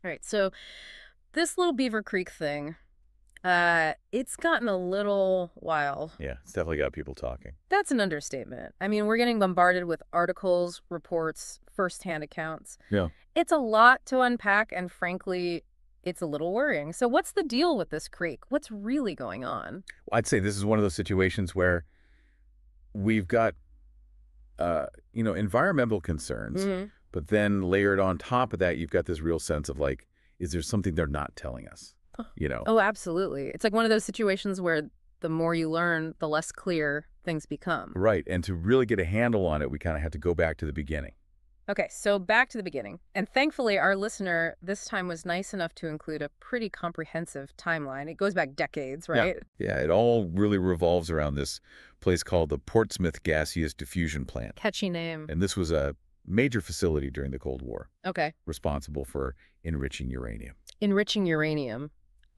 All right, so this little Beaver Creek thing, it's gotten a little wild. Yeah, it's definitely got people talking. That's an understatement. I mean, we're getting bombarded with articles, reports, firsthand accounts. Yeah. It's a lot to unpack, and frankly, it's a little worrying. So what's the deal with this creek? What's really going on? I'd say this is one of those situations where we've got, environmental concerns, Hmm. but then layered on top of that, you've got this real sense of like, is there something they're not telling us? You know? Oh, absolutely. It's like one of those situations where the more you learn, the less clear things become. Right. And to really get a handle on it, we kind of had to go back to the beginning. Okay, so back to the beginning. And thankfully, our listener this time was nice enough to include a pretty comprehensive timeline. It goes back decades, Yeah. right? Yeah, it all really revolves around this place called the Portsmouth Gaseous Diffusion Plant. Catchy name. And this was a major facility during the Cold War, Okay. responsible for enriching uranium. Enriching uranium.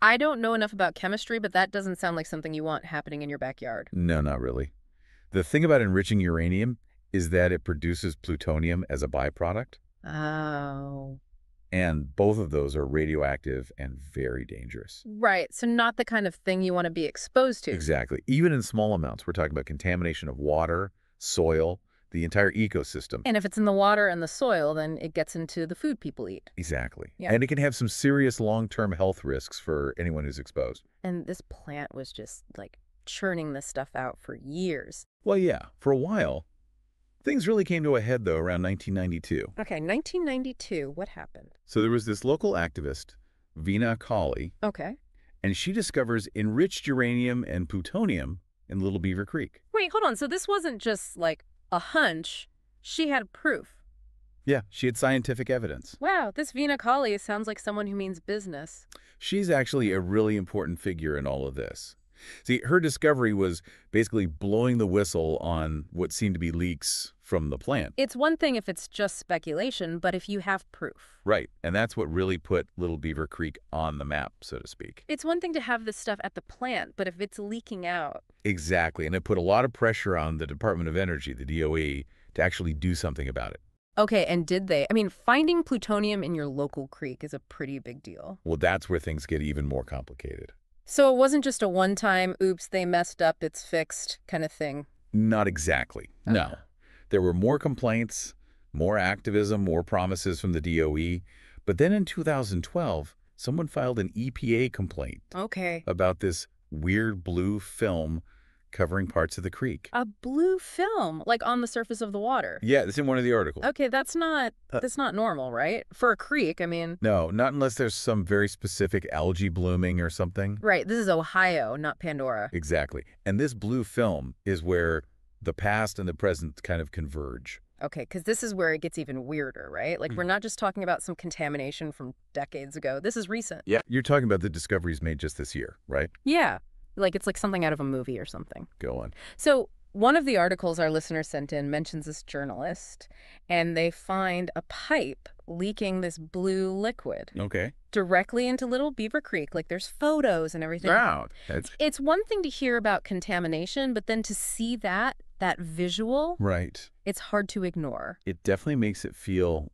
I don't know enough about chemistry, but that doesn't sound like something you want happening in your backyard. No, not really. The thing about enriching uranium is that it produces plutonium as a byproduct, Oh. and both of those are radioactive and very dangerous. Right, so not the kind of thing you want to be exposed to. Exactly. Even in small amounts, we're talking about contamination of water, soil, the entire ecosystem. And if it's in the water and the soil, then it gets into the food people eat. Exactly. Yeah. And it can have some serious long-term health risks for anyone who's exposed. And this plant was just like churning this stuff out for years. Well, yeah, for a while. Things really came to a head, though, around 1992. Okay, 1992, what happened? So there was this local activist, Vina Colley, Okay. and she discovers enriched uranium and plutonium in Little Beaver Creek. Wait, hold on. So this wasn't just like a hunch. She had proof. Yeah, she had scientific evidence. Wow, this Vina Colley sounds like someone who means business. She's actually a really important figure in all of this. See, her discovery was basically blowing the whistle on what seemed to be leaks from the plant. It's one thing if it's just speculation, but if you have proof. Right, and that's what really put Little Beaver Creek on the map, so to speak. It's one thing to have this stuff at the plant, but if it's leaking out. Exactly, and it put a lot of pressure on the Department of Energy, the DOE, to actually do something about it. Okay, and did they? I mean, finding plutonium in your local creek is a pretty big deal. Well, that's where things get even more complicated. So it wasn't just a one-time, oops, they messed up, it's fixed kind of thing. Not exactly. No. Uh-huh. There were more complaints, more activism, more promises from the DOE. But then in 2012, someone filed an EPA complaint Okay. about this weird blue film covering parts of the creek. A blue film, like on the surface of the water. Yeah, it's in one of the articles. Okay, that's not normal, right? For a creek, I mean. No, not unless there's some very specific algae blooming or something. Right, this is Ohio, not Pandora. Exactly. And this blue film is where the past and the present kind of converge. Okay, because this is where it gets even weirder, right? Like, we're not just talking about some contamination from decades ago. This is recent. Yeah. You're talking about the discoveries made just this year, right? Yeah, like it's like something out of a movie or something. Go on. So one of the articles our listener sent in mentions this journalist, and they find a pipe leaking this blue liquid Okay. directly into Little Beaver Creek. Like, there's photos and everything. Wow. That's It's one thing to hear about contamination, but then to see that visual, right. it's hard to ignore. It definitely makes it feel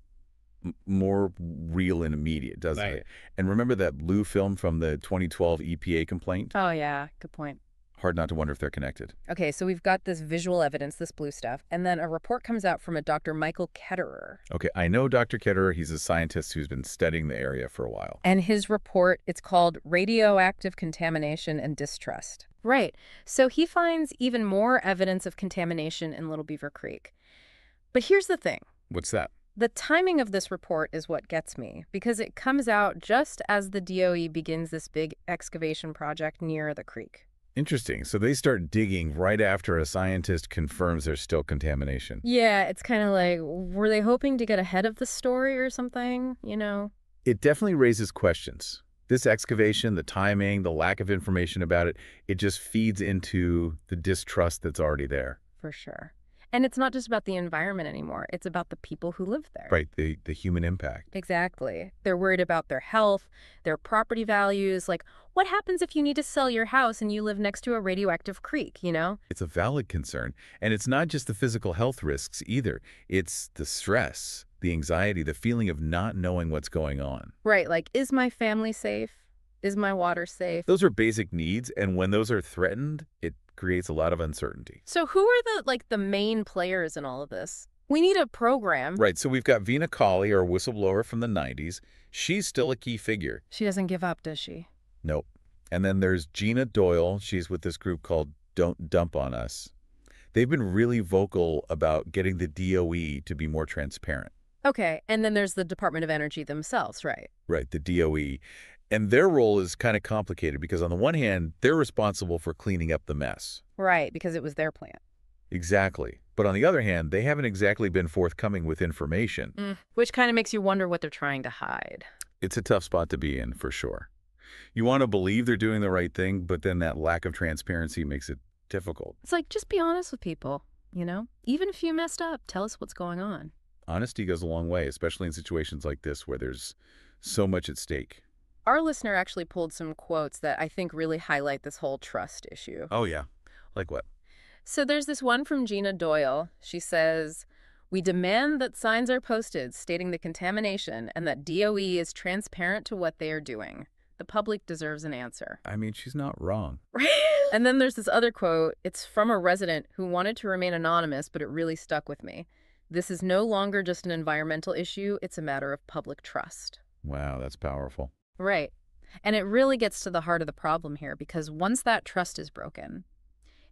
more real and immediate, doesn't Right. it? And remember that blue film from the 2012 EPA complaint? Oh, yeah, good point. Hard not to wonder if they're connected. Okay, so we've got this visual evidence, this blue stuff, and then a report comes out from a Dr. Michael Ketterer. Okay, I know Dr. Ketterer. He's a scientist who's been studying the area for a while. And his report, it's called Radioactive Contamination and Distrust. Right. So he finds even more evidence of contamination in Little Beaver Creek. But here's the thing. What's that? The timing of this report is what gets me, because it comes out just as the DOE begins this big excavation project near the creek. Interesting. So they start digging right after a scientist confirms there's still contamination. Yeah, it's kind of like, were they hoping to get ahead of the story or something, you know? It definitely raises questions. This excavation, the timing, the lack of information about it, it just feeds into the distrust that's already there. For sure. And it's not just about the environment anymore. It's about the people who live there. Right, the human impact. Exactly. They're worried about their health, their property values. Like, what happens if you need to sell your house and you live next to a radioactive creek, you know? It's a valid concern. And it's not just the physical health risks either. It's the stress, the anxiety, the feeling of not knowing what's going on. Right, like, is my family safe? Is my water safe? Those are basic needs, and when those are threatened, it creates a lot of uncertainty. So who are the main players in all of this? We need a program. Right, so we've got Vina Colley, our whistleblower from the 90s. She's still a key figure. She doesn't give up, does she? Nope. And then there's Gina Doyle. She's with this group called Don't Dump on Us. They've been really vocal about getting the DOE to be more transparent. Okay, and then there's the Department of Energy themselves, right? Right, the DOE. And their role is kind of complicated because on the one hand, they're responsible for cleaning up the mess. Right, because it was their plant. Exactly. But on the other hand, they haven't exactly been forthcoming with information. Which kind of makes you wonder what they're trying to hide. It's a tough spot to be in, for sure. You want to believe they're doing the right thing, but then that lack of transparency makes it difficult. It's like, just be honest with people, you know? Even if you messed up, tell us what's going on. Honesty goes a long way, especially in situations like this where there's so much at stake. Our listener actually pulled some quotes that I think really highlight this whole trust issue. Oh, yeah. Like what? So there's this one from Gina Doyle. She says, "We demand that signs are posted stating the contamination and that DOE is transparent to what they are doing. The public deserves an answer." I mean, she's not wrong. And then there's this other quote. It's from a resident who wanted to remain anonymous, but it really stuck with me. "This is no longer just an environmental issue. It's a matter of public trust." Wow, that's powerful. Right. And it really gets to the heart of the problem here, because once that trust is broken,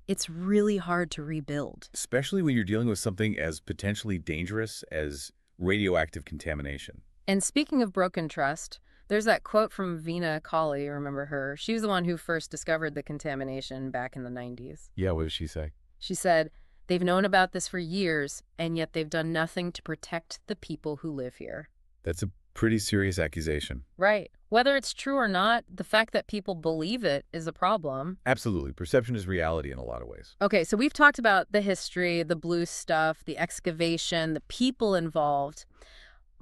it's really hard to rebuild. Especially when you're dealing with something as potentially dangerous as radioactive contamination. And speaking of broken trust, there's that quote from Vina Colley, remember her? She was the one who first discovered the contamination back in the 90s. Yeah, what did she say? She said, "They've known about this for years, and yet they've done nothing to protect the people who live here." That's a pretty serious accusation. Right. Whether it's true or not, the fact that people believe it is a problem. Absolutely. Perception is reality in a lot of ways. Okay, so we've talked about the history, the blue stuff, the excavation, the people involved.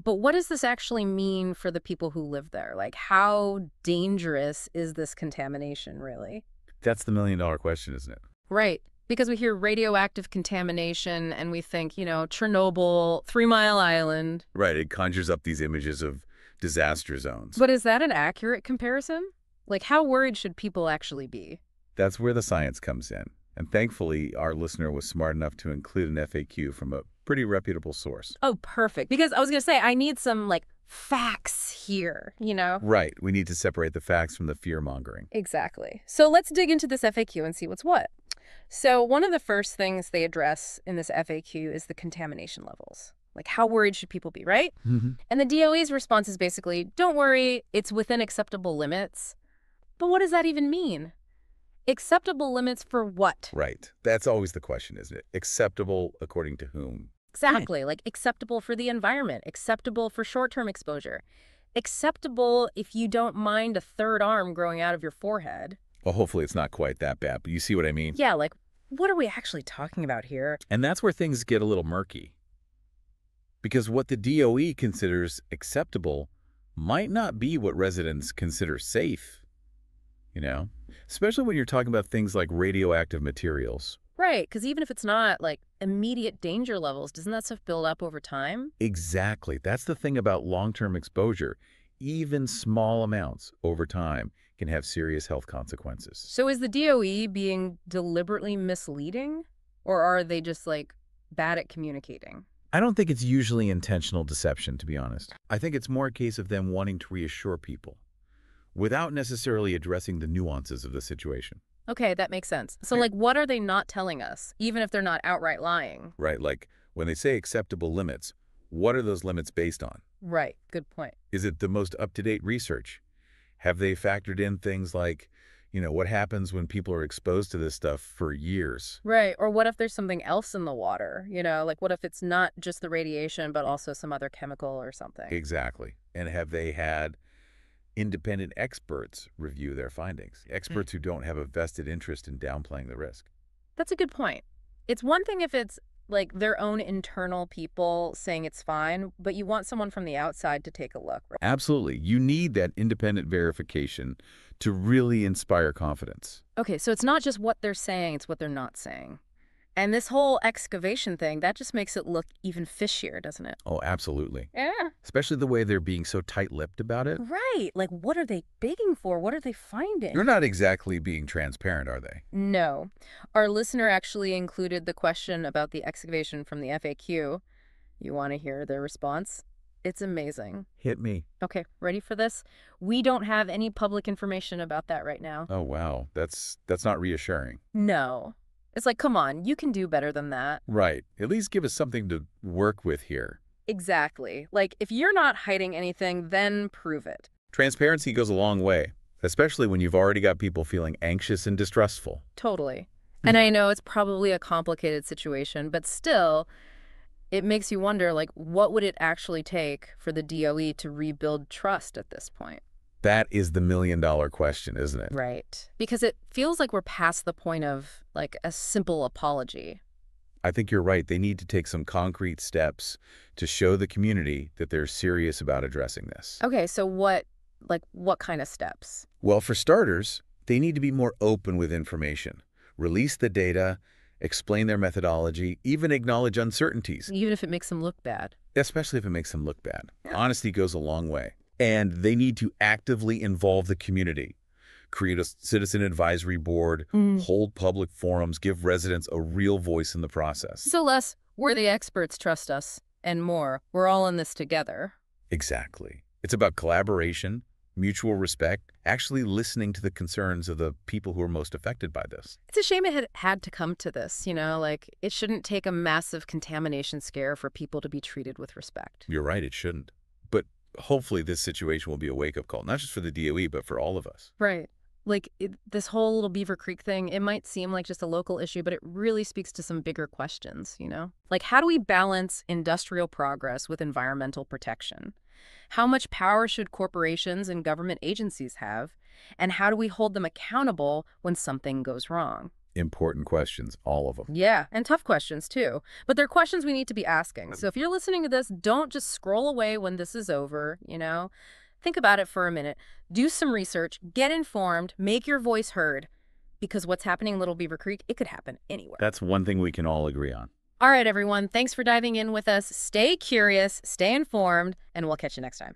But what does this actually mean for the people who live there? Like, how dangerous is this contamination, really? That's the million-dollar question, isn't it? Right. Because we hear radioactive contamination and we think, Chernobyl, 3 Mile Island. Right. It conjures up these images of disaster zones. But is that an accurate comparison? Like, how worried should people actually be? That's where the science comes in. And thankfully, our listener was smart enough to include an FAQ from a pretty reputable source. Oh, perfect. Because I was going to say, I need some, facts here, Right. We need to separate the facts from the fear-mongering. Exactly. So let's dig into this FAQ and see what's what. So one of the first things they address in this FAQ is the contamination levels. Like, how worried should people be, right? Mm-hmm. And the DOE's response is basically, don't worry, it's within acceptable limits. But what does that even mean? Acceptable limits for what? Right. That's always the question, isn't it? Acceptable according to whom? Exactly. Like, acceptable for the environment, acceptable for short-term exposure, acceptable if you don't mind a third arm growing out of your forehead. Well, hopefully it's not quite that bad, but you see what I mean? Yeah, like, what are we actually talking about here? And that's where things get a little murky. Because what the DOE considers acceptable might not be what residents consider safe, Especially when you're talking about things like radioactive materials. Right, because even if it's not, immediate danger levels, doesn't that stuff build up over time? Exactly. That's the thing about long-term exposure. Even small amounts over time can have serious health consequences. So is the DOE being deliberately misleading? Or are they just, bad at communicating? I don't think it's usually intentional deception, to be honest. I think it's more a case of them wanting to reassure people without necessarily addressing the nuances of the situation. Okay, that makes sense. So, what are they not telling us, even if they're not outright lying? Right, like when they say acceptable limits, what are those limits based on? Right, good point. Is it the most up-to-date research? Have they factored in things like, what happens when people are exposed to this stuff for years? Right, or what if there's something else in the water? What if it's not just the radiation, but also some other chemical or something? Exactly. And have they had independent experts review their findings? Experts who don't have a vested interest in downplaying the risk. That's a good point. It's one thing if it's like their own internal people saying it's fine, but you want someone from the outside to take a look, right? Absolutely. You need that independent verification to really inspire confidence. Okay, so it's not just what they're saying, it's what they're not saying. And this whole excavation thing, that just makes it look even fishier, doesn't it? Oh, absolutely. Yeah. Especially the way they're being so tight-lipped about it. Right. Like, what are they digging for? What are they finding? They're not exactly being transparent, are they? No. Our listener actually included the question about the excavation from the FAQ. You want to hear their response? It's amazing. Hit me. Okay, ready for this? We don't have any public information about that right now. Oh, wow. That's not reassuring. No. It's like, come on, you can do better than that. Right. At least give us something to work with here. Exactly. Like, if you're not hiding anything, then prove it. Transparency goes a long way, especially when you've already got people feeling anxious and distrustful. Totally. And I know it's probably a complicated situation, but still, it makes you wonder, like, what would it actually take for the DOE to rebuild trust at this point? That is the million-dollar question, isn't it? Right. Because it feels like we're past the point of, like, a simple apology. I think you're right. They need to take some concrete steps to show the community that they're serious about addressing this. Okay, so what kind of steps? Well, for starters, they need to be more open with information. Release the data, explain their methodology, even acknowledge uncertainties, Even if it makes them look bad. especially if it makes them look bad. Honesty goes a long way. And they need to actively involve the community, create a citizen advisory board, hold public forums, give residents a real voice in the process. So, Les, we're the experts, trust us, and more. We're all in this together. Exactly. It's about collaboration, mutual respect, actually listening to the concerns of the people who are most affected by this. It's a shame it had to come to this, like, it shouldn't take a massive contamination scare for people to be treated with respect. You're right, it shouldn't. But hopefully this situation will be a wake-up call, not just for the DOE, but for all of us. Right. Like, this whole little Beaver Creek thing, it might seem like just a local issue, but it really speaks to some bigger questions, Like, how do we balance industrial progress with environmental protection? How much power should corporations and government agencies have? And how do we hold them accountable when something goes wrong? Important questions, all of them. Yeah, and tough questions, too. But they're questions we need to be asking. So if you're listening to this, don't just scroll away when this is over, Think about it for a minute. Do some research, get informed, make your voice heard. Because what's happening in Little Beaver Creek, it could happen anywhere. That's one thing we can all agree on. All right, everyone. Thanks for diving in with us. Stay curious, stay informed, and we'll catch you next time.